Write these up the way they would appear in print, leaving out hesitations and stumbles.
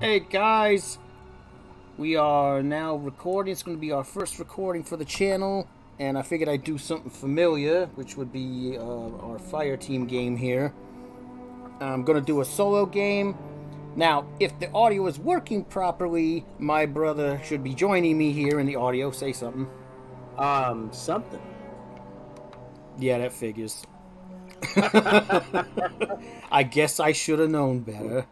Hey guys, we are now recording. It's going to be our first recording for the channel, and I figured I'd do something familiar, which would be our Fireteam game here. I'm going to do a solo game. Now, if the audio is working properly, my brother should be joining me here in the audio. Say something. Something. Yeah, that figures. I guess I should have known better.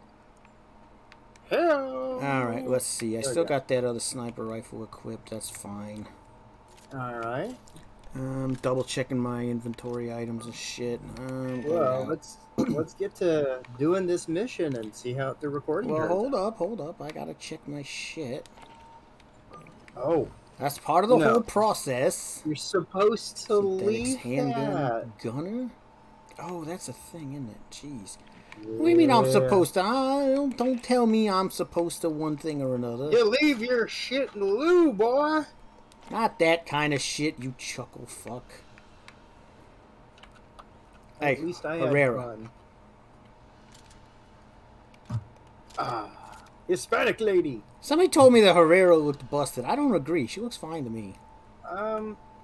Hello. Alright, let's see. I still got that other sniper rifle equipped. That's fine. Alright. Double checking my inventory items and shit. Well, let's get to doing this mission and see how the recording Well, turns out. hold up. I gotta check my shit. Oh. That's part of the whole process. You're supposed to leave handgun that. gunner? Oh, that's a thing, isn't it? Jeez. What do you mean I'm supposed to? Don't tell me I'm supposed to one thing or another. You leave your shit in the loo, boy. Not that kind of shit, you chuckle fuck. Hey, At least I Herrera. had fun. Hispanic lady. Somebody told me that Herrera looked busted. I don't agree. She looks fine to me.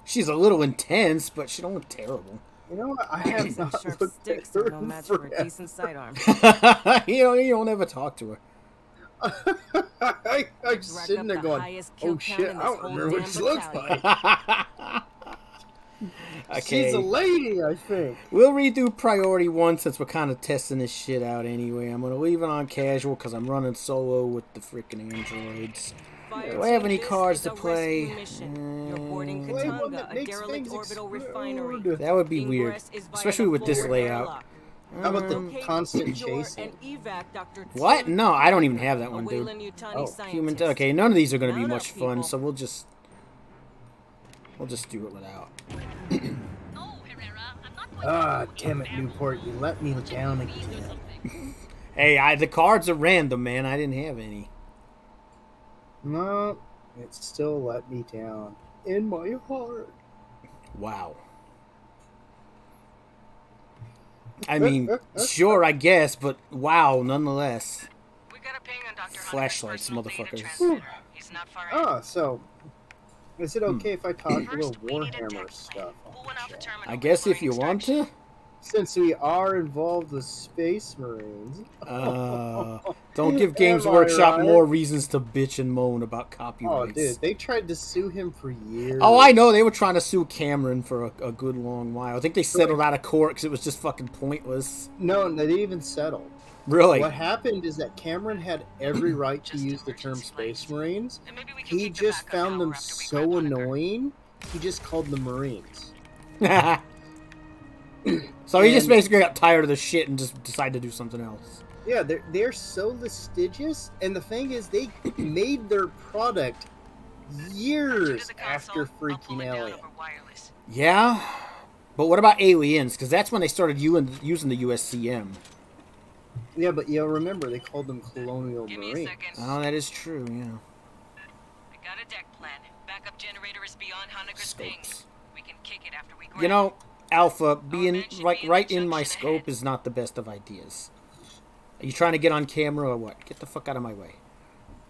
She's a little intense, but she don't look terrible. You know what? I have not Sharp looked sticks at her are no match for a decent sidearm. you don't ever talk to her. I just sitting there going, oh shit, I don't remember what she looks like. Okay. She's a lady, I think. We'll redo priority 1 since we're kind of testing this shit out anyway. I'm going to leave it on casual because I'm running solo with the freaking androids. Do I have any cards to play? That would be weird, especially with this layout. How about the constant chasing? What? No, I don't even have that one, dude. Oh, Human. Okay, none of these are going to be much fun, so we'll just do it without. Ah, damn it, Newport! You let me down again. Hey, the cards are random, man. I didn't have any. No, it still let me down in my heart. Wow. I mean, sure, I guess, but wow, nonetheless. We got a ping on Dr. Flashlights, motherfuckers. He's not far Ah, so is it okay if I talk a little Warhammer stuff? I guess if you want to. Since we are involved with Space Marines. Don't give Games Workshop more reasons to bitch and moan about copyrights. Oh, dude, they tried to sue him for years. Oh, I know. They were trying to sue Cameron for a good long while. I think they settled out of court because it was just fucking pointless. No, they didn't even settle. Really? What happened is that Cameron had every right to use the term Space Marines. He just found them so annoying, he just called them Marines. So he just basically got tired of the shit and just decided to do something else. Yeah, they're so litigious, and the thing is, they made their product years after freaking Alien. Yeah? But what about Aliens? Because that's when they started using the USCM. Yeah, but you remember, they called them Colonial Marines. Oh, that is true, yeah. I got a deck plan. Backup generator is beyond Honecker's pings. We can kick it after we grab. You know, Alpha, being right in my scope is not the best of ideas. Are you trying to get on camera or what? Get the fuck out of my way.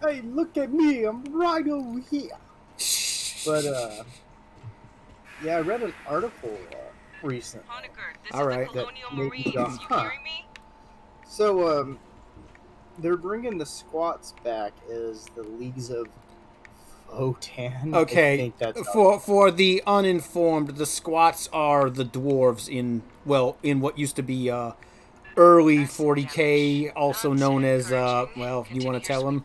Hey, look at me, I'm right over here. But, yeah, I read an article recently. Alright. So, they're bringing the squats back as the leagues of Votan. Okay, for the uninformed, the squats are the dwarves in what used to be early 40k, also known as well, you want to tell them?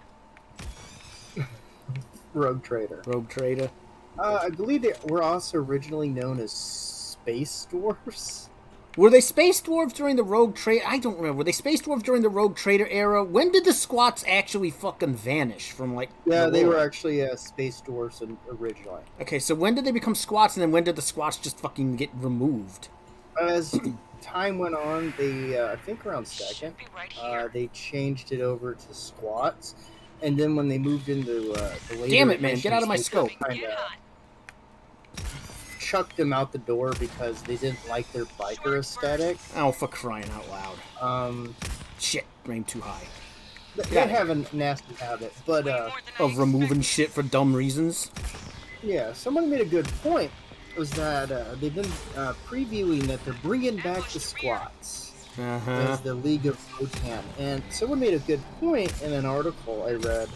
Rogue Trader. Rogue Trader. I believe they were also originally known as Space Dwarfs. Were they Space Dwarves during the Rogue Trader? I don't remember. Were they Space Dwarves during the Rogue Trader era? When did the squats actually fucking vanish from, like... Yeah, they were actually Space Dwarfs originally. Okay, so when did they become squats, and then when did the squats just fucking get removed? As time went on, they, I think around second, they changed it over to squats. And then when they moved into the later... Damn it, man. Get out of my scope. Chucked them out the door because they didn't like their biker aesthetic. Oh, for crying out loud. Shit, aimed too high. They have a nasty habit, but of removing shit for dumb reasons. Yeah, somebody made a good point. Was that they've been previewing that they're bringing back the squats as the League of Votan, and someone made a good point in an article I read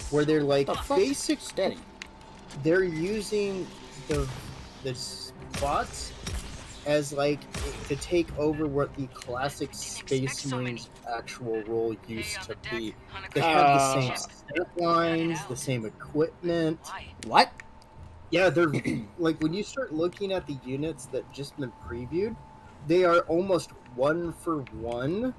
where they're like Steady. They're using the squats as like to take over what the classic Space Marines actual role used to be. They have the same step lines, the same equipment. What? Yeah, they're like when you start looking at the units that just been previewed, they are almost one for one,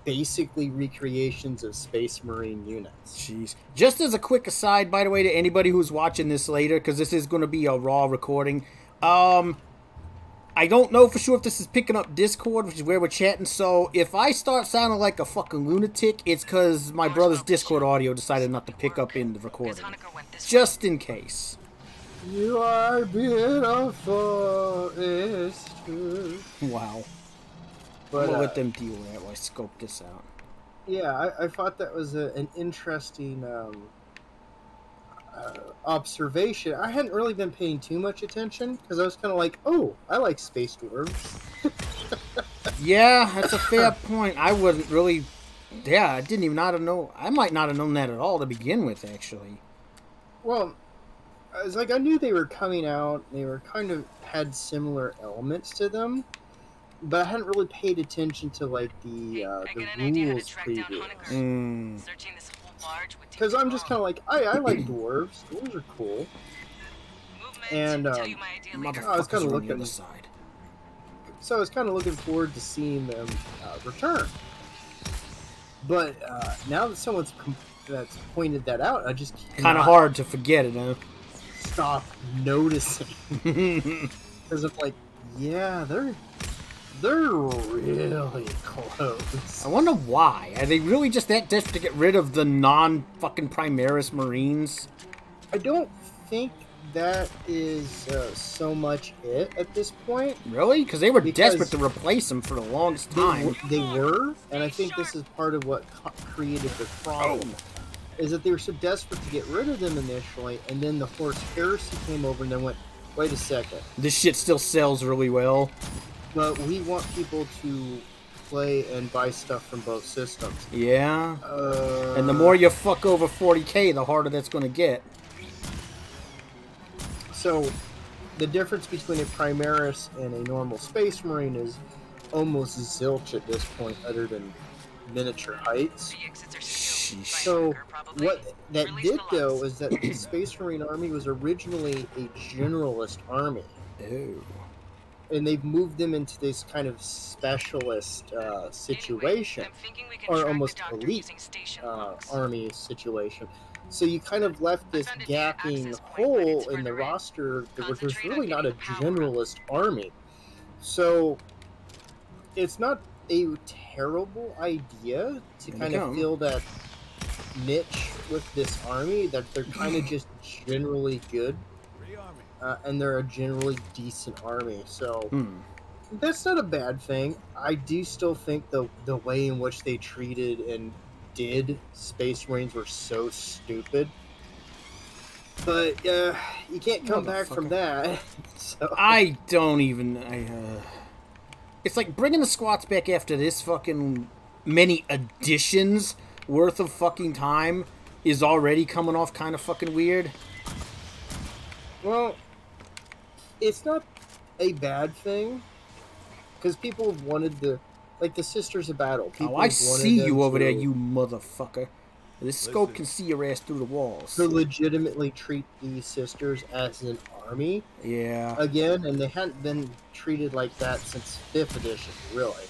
basically recreations of Space Marine units. Jeez. Just as a quick aside, by the way, to anybody who's watching this later, because this is going to be a raw recording. I don't know for sure if this is picking up Discord, which is where we're chatting, so if I start sounding like a fucking lunatic, it's because my brother's Discord audio decided not to pick up in the recording. Just in case. You are beautiful, it's true. Wow. But, I'm gonna let them deal with that while I scope this out. Yeah, I thought that was an interesting observation. I hadn't really been paying too much attention because I was kind of like, oh, I like space dwarves. Yeah, that's a fair point. I wasn't really... Yeah, I didn't even not know... I might not have known that at all to begin with, actually. Well, I was like, I knew they were coming out. They were kind of had similar elements to them, but I hadn't really paid attention to like the rules preview. Because I'm just kind of like, I like dwarves. Dwarves are cool. And I was kind of looking. So I was kind of looking forward to seeing them return. But now that someone's that's pointed that out, I just kind of hard to forget it, huh? Stop noticing. Because I'm like, yeah, they're really close. I wonder why. Are they really just that desperate to get rid of the non-fucking Primaris Marines? I don't think that is so much it at this point. Really? Because they were desperate to replace them for the longest time. They were, and I think this is part of what created the problem. Is that they were so desperate to get rid of them initially, and then the Horse Heresy came over and then went, wait a second. This shit still sells really well. But we want people to play and buy stuff from both systems. Yeah. And the more you fuck over 40k, the harder that's going to get. So, the difference between a Primaris and a normal Space Marine is almost zilch at this point, other than miniature heights. So, what that did, though, is that the Space Marine army was originally a generalist army. Ew. And they've moved them into this kind of specialist situation, or almost elite army situation. So you kind of left this gaping hole in the roster where there's really not a generalist army. So it's not a terrible idea to kind of fill that niche with this army, that they're kind of just generally good. And they're a generally decent army, so that's not a bad thing. I do still think the way in which they treated and did Space Marines were so stupid. But you can't come back from that. So. I don't even... It's like bringing the squats back after this fucking many additions worth of fucking time is already coming off kind of fucking weird. Well... It's not a bad thing, because people have wanted the Sisters of Battle. People I see you over there, you motherfucker. This scope can see your ass through the walls. To legitimately treat these sisters as an army. Yeah. Again, and they hadn't been treated like that since 5th edition, really.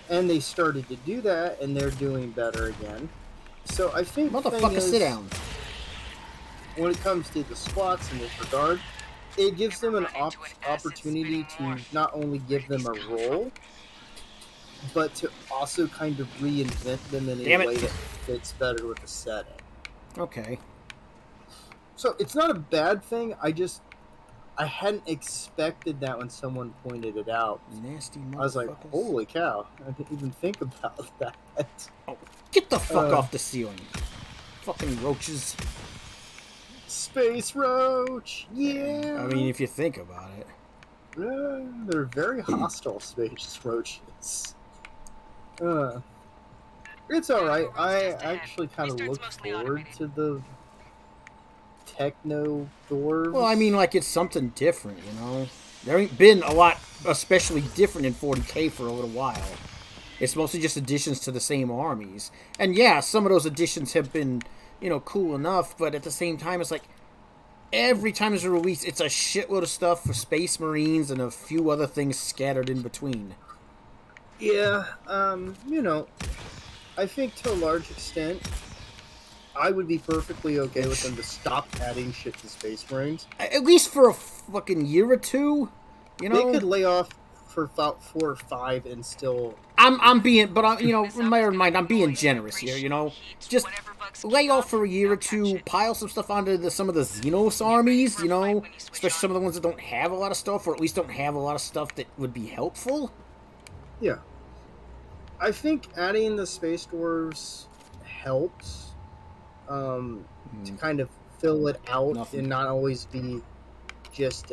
And they started to do that, and they're doing better again. So I think motherfucker, sit down. When it comes to the squats in this regard, it gives them an opportunity to not only give them a role, but to also kind of reinvent them in a way that fits better with the setting. Okay. So it's not a bad thing. I hadn't expected that when someone pointed it out. Nasty motherfuckers. I was like, holy cow. I didn't even think about that. Oh, get the fuck off the ceiling. Fucking roaches. Space roach! Yeah! I mean, if you think about it. They're very hostile space roaches. It's alright. I actually kind of look forward to the techno dwarves. Well, I mean, like, it's something different, you know? There ain't been a lot especially different in 40K for a little while. It's mostly just additions to the same armies. And yeah, some of those additions have been, you know, cool enough, but at the same time, it's like, every time there's a release, it's a shitload of stuff for Space Marines and a few other things scattered in between. Yeah, you know, I think to a large extent, I would be perfectly okay with them to stop adding shit to Space Marines. At least for a fucking year or two, you know? They could lay off for about 4 or 5 and still... I'm being, but you know, in my mind, I'm being generous here, you know? Just lay off for a year or two, pile some stuff onto some of the Xenos armies, you know? Especially some of the ones that don't have a lot of stuff, or at least don't have a lot of stuff that would be helpful. Yeah. I think adding the Space Dwarves helps to kind of fill it out and not always be just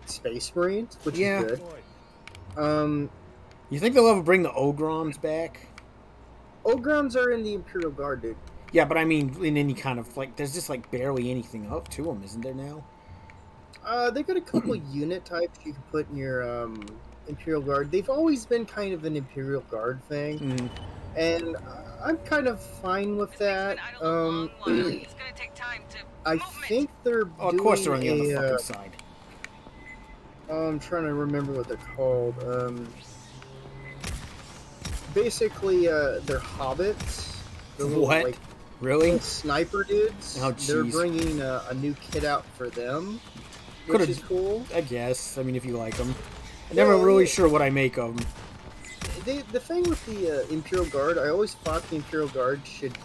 Space Marines, which is good. You think they'll ever bring the Ogrons back? Ogrons are in the Imperial Guard, dude. Yeah, but I mean, in any kind of, like, there's just, like, barely anything up to them, isn't there now? They got a couple unit types you can put in your Imperial Guard. They've always been kind of an Imperial Guard thing, and I'm kind of fine with that. I think they're doing of course they're on the other fucking side. I'm trying to remember what they're called. Basically, they're hobbits. They're little, what? like, really? Sniper dudes. Oh, they're bringing a new kit out for them, which is cool. I guess. I mean, if you like them. I'm never really sure what I make of them. The thing with the Imperial Guard, I always thought the Imperial Guard should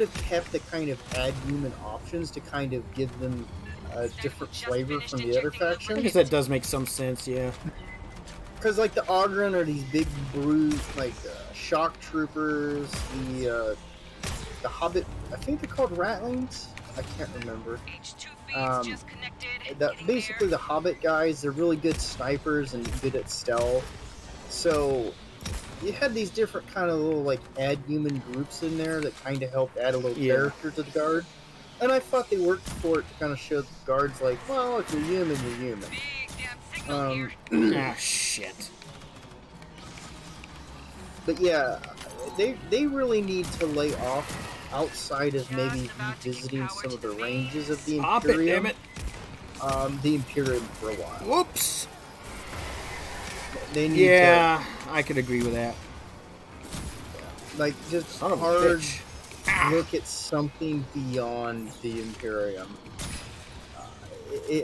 have kept the kind of add human options to kind of give them a different flavor from the other factions. I guess that does make some sense, yeah. Because, like, the Ogryn are these big brute, like, shock troopers, the Hobbit, I think they're called Ratlings? I can't remember. Basically, the Hobbit guys, they're really good snipers and good at stealth. So, you had these different kind of little, like, add human groups in there that kind of helped add a little character to the Guard. And I thought they worked for it to kind of show the Guards, like, well, if you're human, you're human. Shit. But yeah, they really need to lay off outside of maybe revisiting some of the ranges of the Imperium. The Imperium for a while. Whoops. They need to, I could agree with that. Like, just hard look at something beyond the Imperium.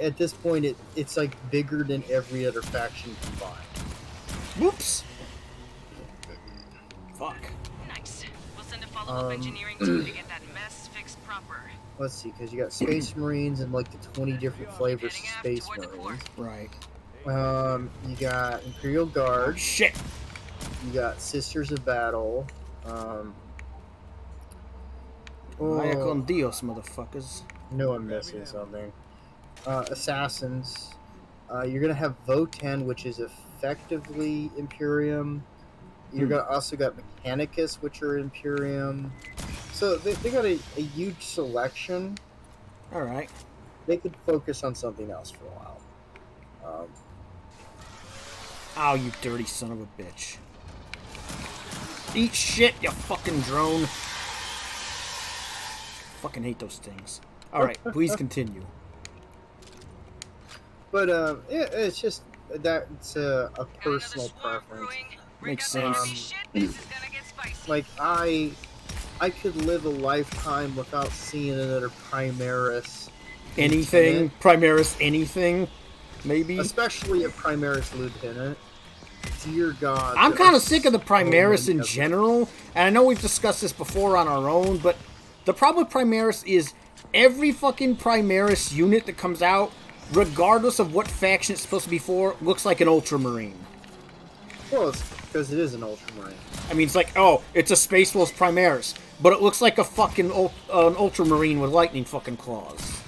At this point, it's like bigger than every other faction combined. Whoops. Fuck. Nice. We'll send a follow-up engineering team to get that mess fixed proper. Let's see, because you got Space Marines and like the 20 different flavors of Space Marines. Right. You got Imperial Guard. Shit. You got Sisters of Battle. Vaya con Dios, motherfuckers. No, I'm missing something. Assassins. You're gonna have Votan, which is effectively Imperium. You're also got Mechanicus, which are Imperium. So they got a huge selection. All right. They could focus on something else for a while. Oh, you dirty son of a bitch! Eat shit, you fucking drone! Fucking hate those things. All right, please continue. But it's just that's a personal preference. Makes sense. Like I could live a lifetime without seeing another Primaris. Anything, Primaris, anything, maybe. Especially a Primaris Lieutenant. Dear God. I'm kind of sick of the Primaris in general, and I know we've discussed this before on our own, but the problem with Primaris is every fucking Primaris unit that comes out regardless of what faction it's supposed to be for, looks like an Ultramarine. Well, it's because it is an Ultramarine. I mean, it's like, oh, it's a Space Wolf Primaris, but it looks like a fucking an Ultramarine with lightning fucking claws.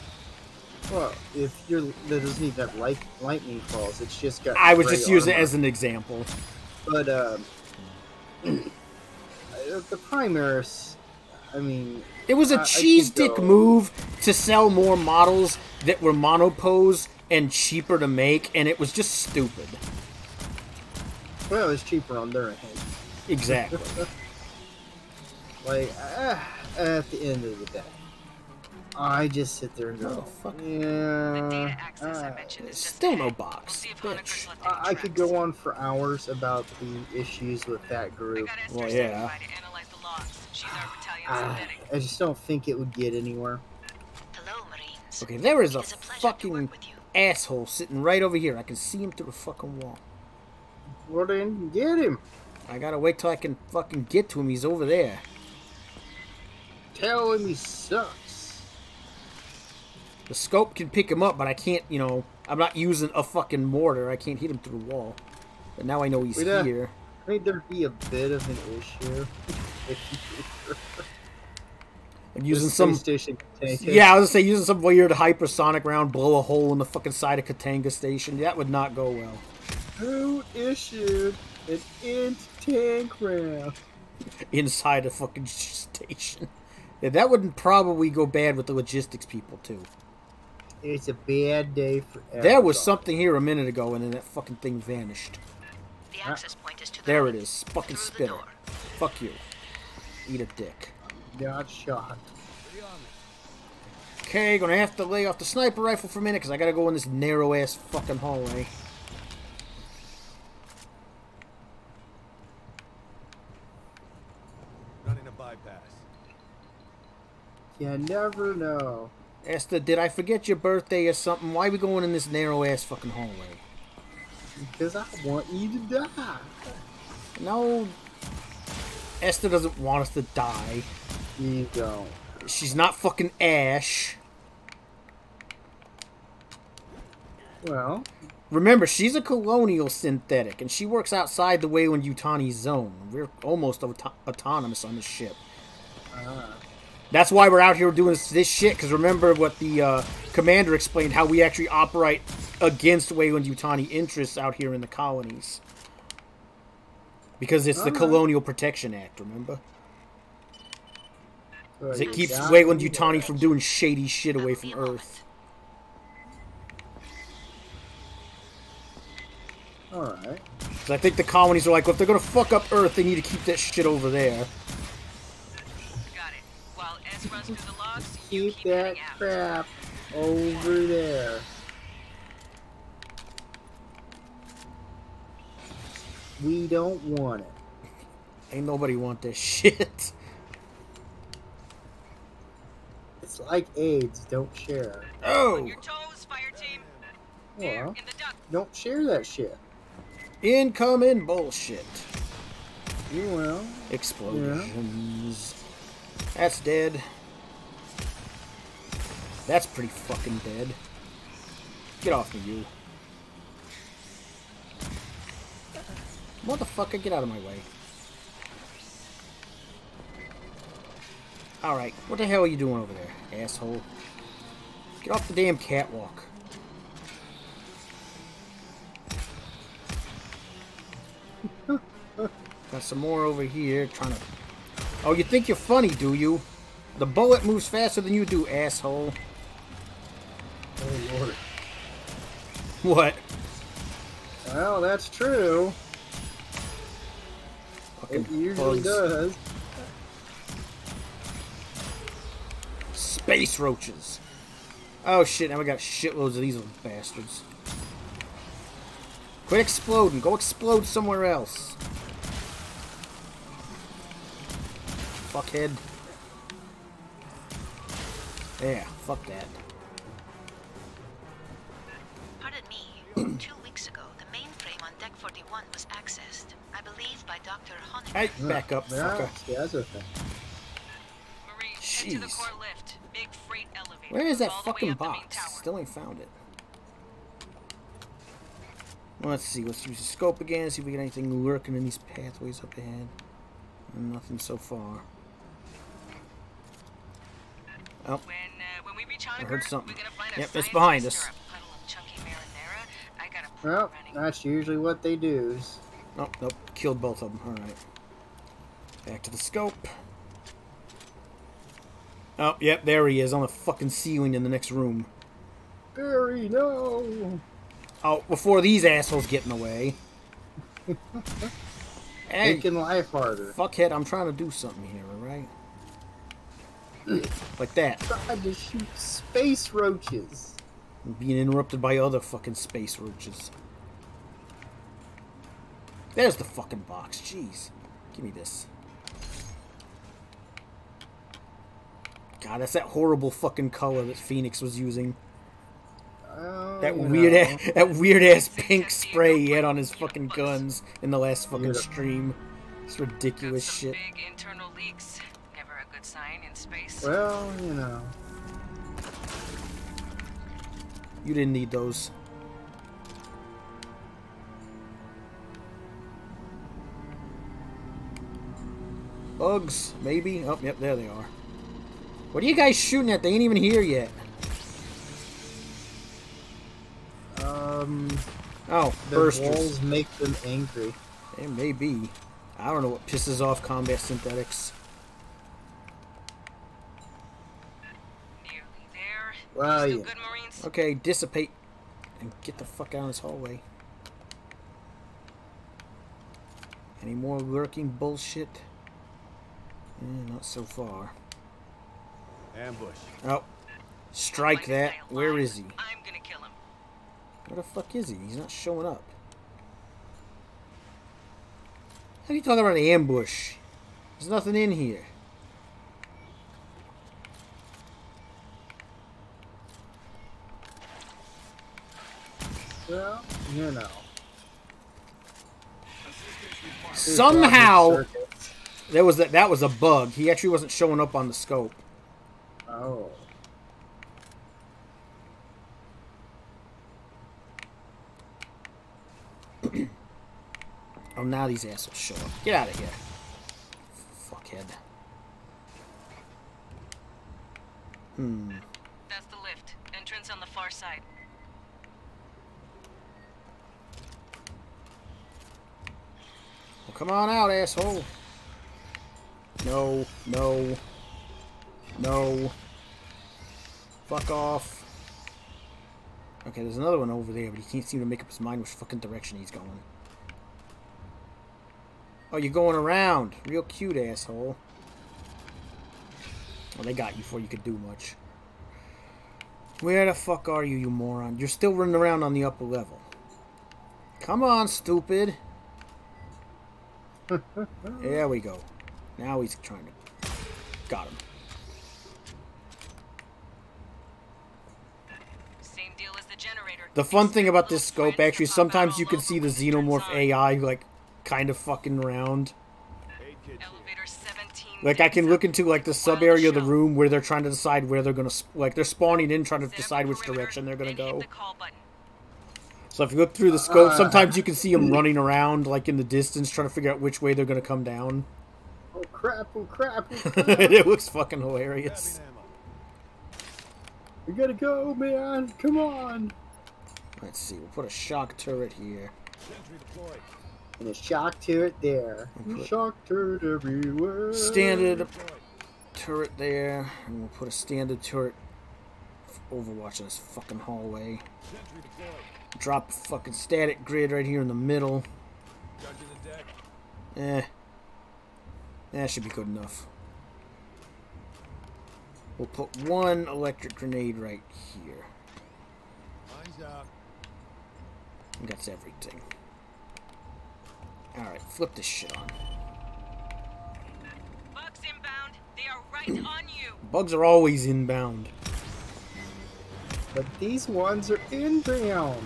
Well, if you're that doesn't need that lightning claws, it's just got. I was just using it armor. as an example. But the Primaris, I mean, it was a cheese dick move to sell more models that were monopose and cheaper to make, and it was just stupid. Well, it's cheaper on their end. Exactly. Like, at the end of the day, I just sit there and go, yeah. Still no box. Bitch. I could go on for hours about the issues with that group. Well, yeah. I just don't think it would get anywhere. Okay, there is a fucking asshole sitting right over here. I can see him through the fucking wall. Well, then, get him. I gotta wait till I can fucking get to him. He's over there. Tell him he sucks. The scope can pick him up, but I can't, you know, I'm not using a fucking mortar. I can't hit him through the wall. But now I know he's here. I think there'd be a bit of an issue. I'm using some... Station yeah, I was gonna say, using some weird hypersonic round, blow a hole in the fucking side of Katanga Station. That would not go well. Who issued an tank round? Inside a fucking station. Yeah, that would probably go bad with the logistics people, too. It's a bad day for everybody. There was something here a minute ago, and then that fucking thing vanished. The access point is to the there right. it is. Fucking spitter. Fuck you. Eat a dick. Got shot. Okay, gonna have to lay off the sniper rifle for a minute, because I gotta go in this narrow-ass fucking hallway. Running a bypass. You never know. Esther, did I forget your birthday or something? Why are we going in this narrow-ass fucking hallway? Because I want you to die. No. Esther doesn't want us to die. You don't. She's not fucking Ash. Well. Remember, she's a colonial synthetic, and she works outside the Weyland-Yutani zone. We're almost autonomous on this ship. That's why we're out here doing this shit, because remember what the commander explained, how we actually operate against Weyland-Yutani interests out here in the colonies. Because it's the Colonial Protection Act, remember? Because it keeps Weyland-Yutani from doing shady shit away from Earth. Alright. Because I think the colonies are like, well, if they're going to fuck up Earth, they need to keep that shit over there. Got it. While S runs through the logs, Keep that crap over there. We don't want it. Ain't nobody want this shit. It's like AIDS, don't share. Oh! On your toes, Fireteam. Well, In the duct. don't share that shit. Incoming bullshit. You will. Explosions. That's dead. That's pretty fucking dead. Get off me, you. Motherfucker, get out of my way. Alright, what the hell are you doing over there, asshole? Get off the damn catwalk. Got some more over here, trying to... Oh, you think you're funny, do you? The bullet moves faster than you do, asshole. Oh, Lord. What? Well, that's true. Fucking It usually does. Space roaches. Oh shit, now we got shitloads of these little bastards. Quit exploding. Go explode somewhere else. Fuckhead. Yeah, fuck that. Pardon me. 2 weeks ago, the mainframe on Deck 41 was accessed. I believe by Dr. Honecker. Hey, back up, fucker. Yeah, that's okay. Marine, head to the Jeez. core lift. Big freight elevator. Where is that all the way fucking up the main box? tower. Still ain't found it. Let's see. Let's use the scope again. See if we get anything lurking in these pathways up ahead. Nothing so far. Oh, when we reach I heard something. Yep, a it's behind us. Well, that's usually what they do. Oh, nope. Killed both of them. Alright. Back to the scope. Oh, yep, there he is on the fucking ceiling in the next room. Barry, no! Oh, before these assholes get in the way. Hey, Making life harder. fuckhead, I'm trying to do something here, alright? Like that. Tried to shoot space roaches. I'm being interrupted by other fucking space roaches. There's the fucking box. Jeez. Give me this. God, that's that horrible fucking color that Phoenix was using. Oh, That weird ass pink spray he had on his fucking guns in the last fucking stream. It's ridiculous shit. Big internal leaks. Never a good sign in space. Well, you know. You didn't need those. Bugs, maybe? Oh, yep, there they are. What are you guys shooting at? They ain't even here yet. Oh, the bursters. walls make them angry. They may be. I don't know what pisses off combat synthetics. Nearly there. Well, Still yeah. good, Marines? Okay, dissipate. And get the fuck out of this hallway. Any more lurking bullshit? Not so far. Ambush. Oh. Strike that. Where is he? I'm gonna kill him. Where the fuck is he? He's not showing up. How are you talking about an ambush? There's nothing in here. Well, you know. Somehow there was that was a bug. He actually wasn't showing up on the scope. Oh. Oh, now these assholes show up. Get out of here. Fuckhead. That's the lift. Entrance on the far side. Well, come on out, asshole. No, no. No. Fuck off. Okay, there's another one over there, but he can't seem to make up his mind which fucking direction he's going. Oh, you're going around. Real cute, asshole. Well, they got you before you could do much. Where the fuck are you, you moron? You're still running around on the upper level. Come on, stupid. There we go. Now he's trying to... Got him. Same deal as the generator. The fun thing about this scope, actually, sometimes you can see the Xenomorph AI, like, kind of fucking round. Elevator 17. Like, I can look into, like, the sub-area of the room where they're trying to decide where they're gonna... Like, they're spawning in, trying to decide which direction they're gonna go. So if you look through the scope, sometimes you can see them running around, like, in the distance, trying to figure out which way they're gonna come down. Oh crap, oh crap, oh crap. It looks fucking hilarious. We gotta go, man. Come on. Let's see, we'll put a shock turret here. And a shock turret there. Shock turret everywhere. Standard turret there. And we'll put a standard turret for Overwatch in this fucking hallway. Drop a fucking static grid right here in the middle. That should be good enough. We'll put one electric grenade right here. And that's everything. Alright, flip this shit on. Bugs inbound. They are right on you. Bugs are always inbound. But these ones are inbound.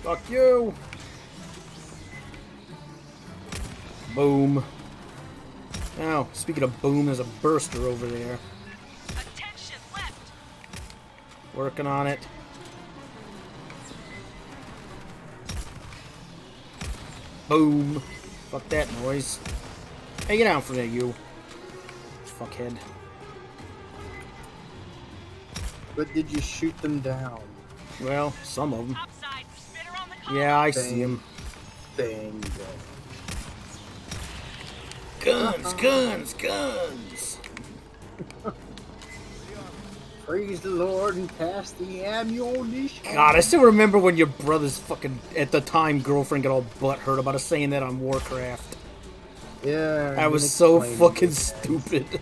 Fuck you. Boom. Now, speaking of boom, there's a burster over there. Attention, left. Working on it. Boom. Fuck that noise. Hey, get down from there, you. Fuckhead. But did you shoot them down? Well, some of them. Upside, spitter on the car. Yeah, I see him. Bang. Guns, guns, guns! Praise the Lord and pass the ammunition. God, I still remember when your brother's fucking, at the time, girlfriend got all butthurt about us saying that on Warcraft. Yeah. That was so explain fucking it. stupid.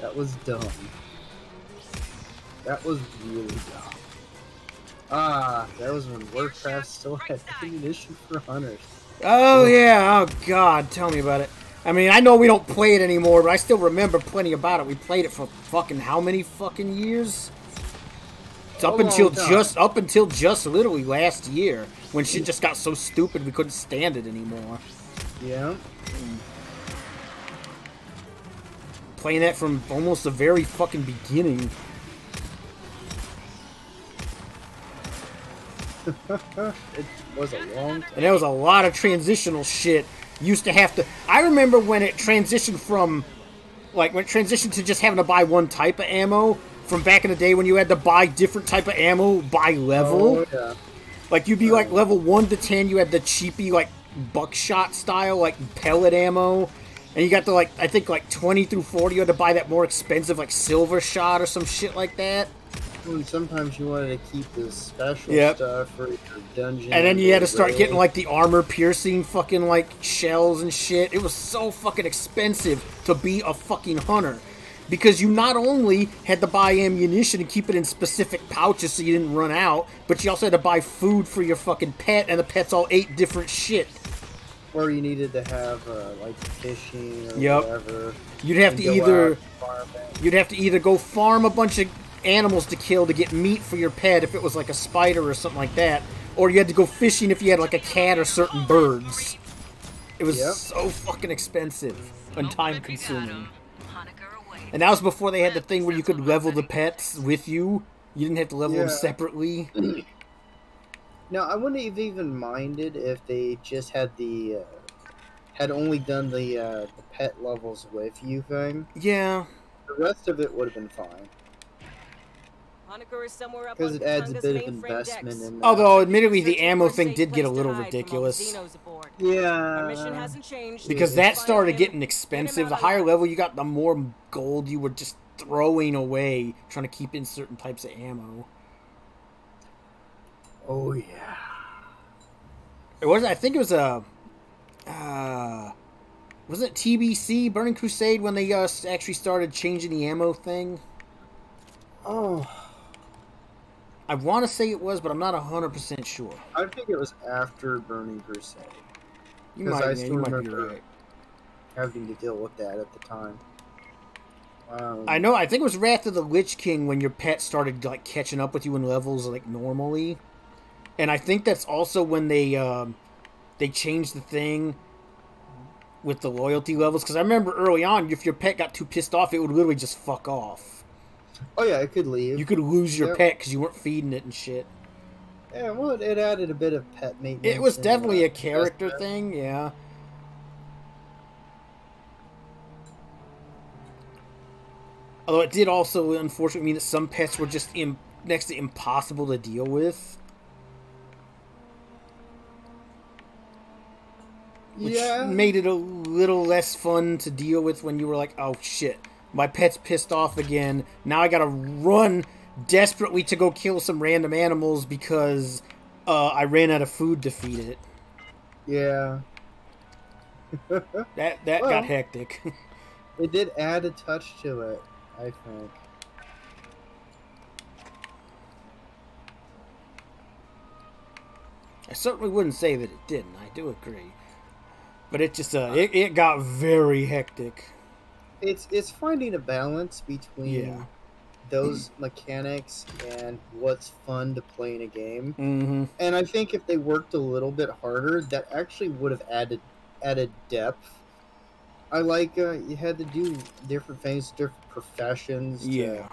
That was dumb. That was really dumb. Ah, that was when Warcraft still had ammunition for hunters. Oh, yeah. Oh, God. Tell me about it. I mean, I know we don't play it anymore, but I still remember plenty about it. We played it for fucking how many fucking years? It's up until just literally last year, when shit just got so stupid we couldn't stand it anymore. Yeah. Playing that from almost the very fucking beginning. It was a long time. And there was a lot of transitional shit. Used to have to... I remember when it transitioned from... Like, when it transitioned to just having to buy one type of ammo, from back in the day when you had to buy different type of ammo by level. Oh, yeah. Like, you'd be, like, level 1 to 10, you had the cheapy, like, buckshot style, like, pellet ammo. And you got the, like, I think, like, 20 through 40, you had to buy that more expensive, like, silver shot or some shit like that. And sometimes you wanted to keep this special stuff for your dungeon. And then you had to start getting, like, the armor-piercing fucking, like, shells and shit. It was so fucking expensive to be a fucking hunter. Because you not only had to buy ammunition and keep it in specific pouches so you didn't run out, but you also had to buy food for your fucking pet, and the pets all ate different shit. Or you needed to have, like, fishing or whatever. You'd have to either go farm a bunch of animals to kill to get meat for your pet if it was like a spider or something like that, or you had to go fishing if you had like a cat or certain birds. It was so fucking expensive and time consuming. And that was before they had the thing where you could level the pets with you. You didn't have to level them separately. Now, I wouldn't have even minded if they just had the had only done the pet levels with you thing. Yeah. The rest of it would have been fine. Because it adds a bit of investment in that. Although, admittedly, the ammo thing did get a little ridiculous. Yeah. Because that started getting expensive. The higher level you got, the more gold you were just throwing away trying to keep in certain types of ammo. Oh, yeah. It was, I think it was a... wasn't it TBC, Burning Crusade, when they actually started changing the ammo thing? Oh... I want to say it was, but I'm not 100% sure. I think it was after Burning Crusade. You might be right. Having to deal with that at the time. I know. I think it was Wrath of the Lich King when your pet started like catching up with you in levels like normally, and I think that's also when they changed the thing with the loyalty levels. Because I remember early on, if your pet got too pissed off, it would literally just fuck off. Oh yeah, it could leave. You could lose your pet because you weren't feeding it and shit. Yeah, well, it added a bit of pet maintenance. It was definitely a character thing, yeah. Although it did also, unfortunately, mean that some pets were just next to impossible to deal with. Which made it a little less fun to deal with when you were like, oh shit. My pet's pissed off again. Now I gotta run desperately to go kill some random animals because I ran out of food to feed it. Yeah. That got hectic. It did add a touch to it, I think. I certainly wouldn't say that it didn't. I do agree. But it just it got very hectic. It's finding a balance between those mechanics and what's fun to play in a game. Mm-hmm. And I think if they worked a little bit harder, that actually would have added depth. I like you had to do different things, different professions to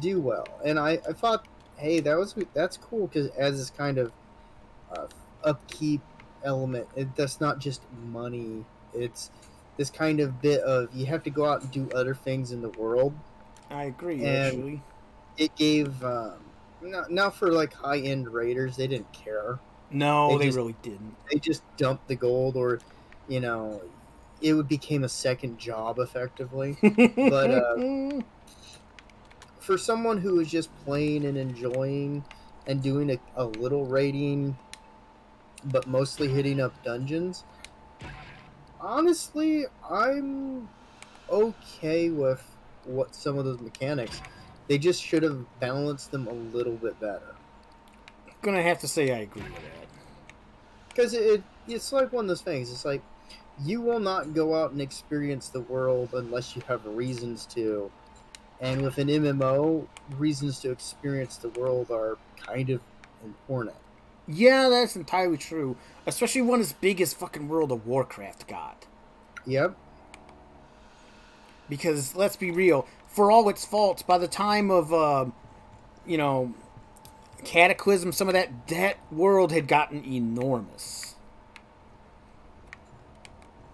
do well. And I thought, hey, that's cool because as this kind of upkeep element, that's not just money. It's this kind of bit of you have to go out and do other things in the world. I agree, and actually. It gave now for like high-end raiders, they didn't care. No, they really didn't. They just dumped the gold, or it became a second job effectively. But for someone who is just playing and enjoying and doing a little raiding, but mostly hitting up dungeons, honestly, I'm okay with what some of those mechanics. They just should have balanced them a little bit better. Gonna have to say I agree with that. Because it's like one of those things. It's like, you will not go out and experience the world unless you have reasons to. And with an MMO, reasons to experience the world are kind of important. Yeah, that's entirely true. Especially one as big as fucking World of Warcraft got. Yep. Because, let's be real, for all its faults, by the time of, Cataclysm, some of that world had gotten enormous.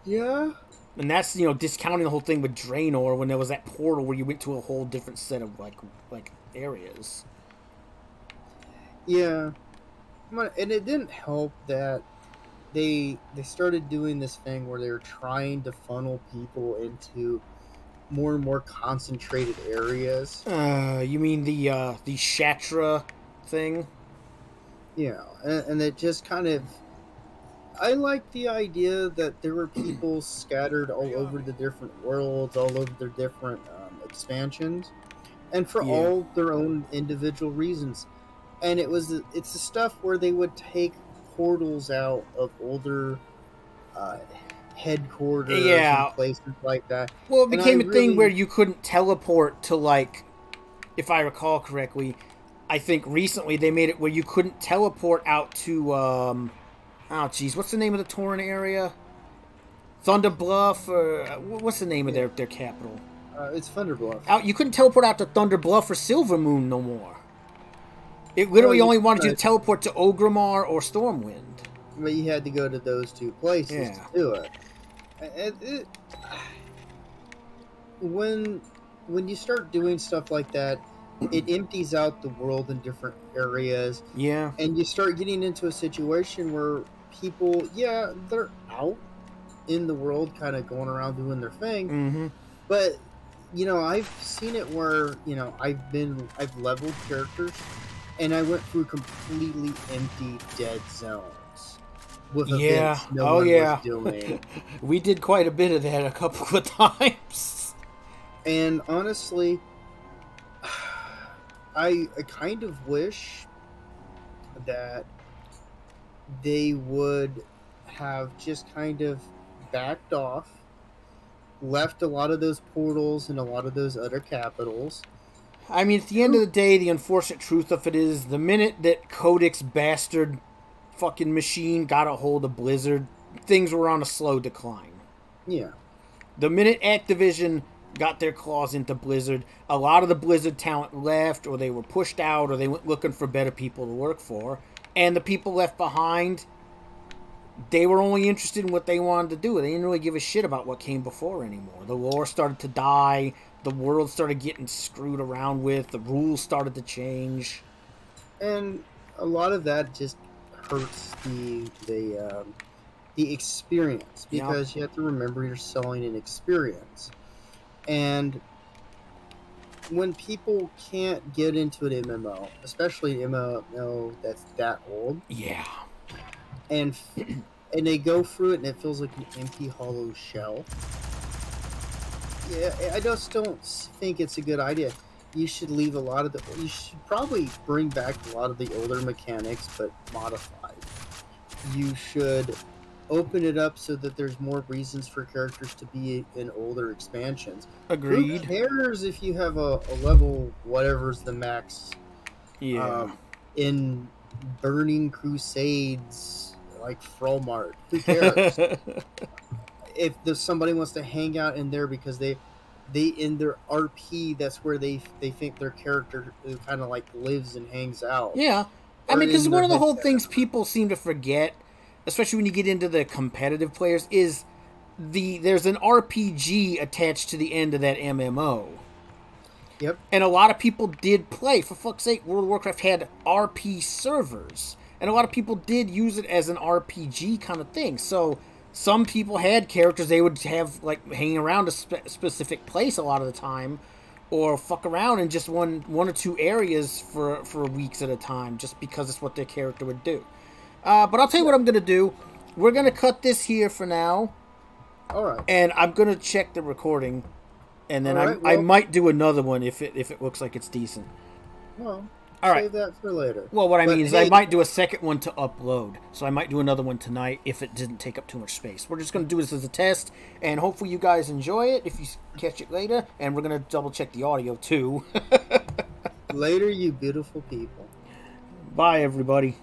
Yeah. And that's, discounting the whole thing with Draenor when there was that portal where you went to a whole different set of, like areas. Yeah. And it didn't help that they started doing this thing where they were trying to funnel people into more and more concentrated areas. You mean the Shatra thing? Yeah, and it just kind of... I like the idea that there were people scattered all over the different worlds, all over their different expansions, and for all their own individual reasons. And it's the stuff where they would take portals out of older headquarters and places like that. Well, it became a thing where you couldn't teleport to, like, if I recall correctly, I think recently they made it where you couldn't teleport out to, what's the name of the Tauren area? Thunder Bluff, or what's the name of their capital? It's Thunder Bluff. You couldn't teleport out to Thunder Bluff or Silvermoon no more. It literally only wanted you to teleport to Orgrimmar or Stormwind. But you had to go to those two places to do it. When you start doing stuff like that, it empties out the world in different areas. Yeah. And you start getting into a situation where people, they're out in the world kind of going around doing their thing. Mm-hmm. But, I've seen it where, I've leveled characters and I went through completely empty dead zones with events no one was doing. We did quite a bit of that a couple of times. And honestly, I kind of wish that they would have just kind of backed off, left a lot of those portals and a lot of those other capitals. I mean, at the end of the day, the unfortunate truth of it is, the minute that Codex bastard fucking machine got a hold of Blizzard, things were on a slow decline. Yeah. The minute Activision got their claws into Blizzard, a lot of the Blizzard talent left, or they were pushed out, or they went looking for better people to work for. And the people left behind, they were only interested in what they wanted to do. They didn't really give a shit about what came before anymore. The lore started to die. The world started getting screwed around with. The rules started to change. And a lot of that just hurts the experience, because you have to remember you're selling an experience. And when people can't get into an MMO, especially an MMO that's that old, and they go through it and it feels like an empty, hollow shell. Yeah, I just don't think it's a good idea. You should leave a lot of you should probably bring back a lot of the older mechanics, but modified. You should open it up so that there's more reasons for characters to be in older expansions. Agreed. Who cares if you have a level, whatever's the max, in Burning Crusades, like Fromart? Who cares? If somebody wants to hang out in there because they in their RP, that's where they think their character kind of like lives and hangs out. Yeah. I mean, because one of the whole things people seem to forget, especially when you get into the competitive players, is there's an RPG attached to the end of that MMO. Yep. And a lot of people did play. For fuck's sake, World of Warcraft had RP servers. And a lot of people did use it as an RPG kind of thing. So some people had characters they would have, like, hanging around a specific place a lot of the time. Or fuck around in just one or two areas for weeks at a time, just because it's what their character would do. But I'll tell you what I'm going to do. We're going to cut this here for now. All right. And I'm going to check the recording. And then I might do another one if it looks like it's decent. Well, all right. Save that for later. Well, what I mean is I might do a second one to upload. So I might do another one tonight if it didn't take up too much space. We're just going to do this as a test. And hopefully you guys enjoy it if you catch it later. And we're going to double check the audio too. Later, you beautiful people. Bye, everybody.